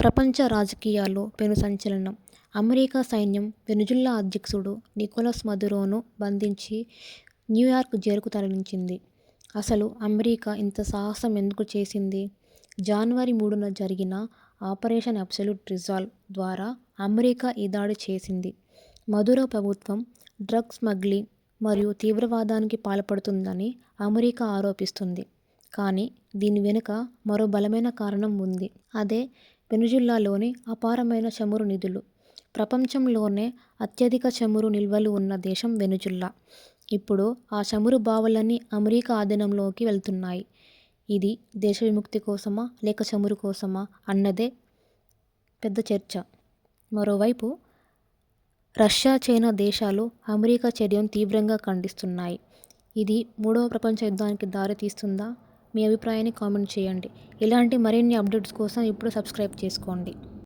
ప్రపంచ రాజకీయాల్లో పెను సంచలనం. అమెరికా సైన్యం వెనుజులా అధ్యక్షుడు నికోలస్ మదురోను బంధించి న్యూయార్క్ జైలుకు తరలించింది. అసలు అమెరికా ఇంత సాహసం ఎందుకు చేసింది? జనవరి 3న జరిగిన ఆపరేషన్ అబ్సల్యూట్ రిజాల్వ్ ద్వారా అమెరికా ఈ దాడి చేసింది. మదురో ప్రభుత్వం డ్రగ్స్ స్మగ్లింగ్ మరియు తీవ్రవాదానికి పాల్పడుతుందని అమెరికా ఆరోపిస్తుంది. కానీ దీని వెనుక మరో బలమైన కారణం ఉంది. అదే వెనుజులాలోని అపారమైన చమురు నిధులు. ప్రపంచంలోనే అత్యధిక చమురు నిల్వలు ఉన్న దేశం వెనుజులా. ఇప్పుడు ఆ చమురు బావులన్నీ అమెరికా ఆధీనంలోకి వెళ్తున్నాయి. ఇది దేశ విముక్తి కోసమా లేక చమురు కోసమా అన్నదే పెద్ద చర్చ. మరోవైపు రష్యా, చైనా దేశాలు అమెరికా చర్యను తీవ్రంగా ఖండిస్తున్నాయి. ఇది మూడవ ప్రపంచ యుద్ధానికి దారి తీస్తుందా? మీ అభిప్రాయాన్ని కామెంట్ చేయండి. ఇలాంటి మరిన్ని అప్డేట్స్ కోసం ఇప్పుడు సబ్స్క్రైబ్ చేసుకోండి.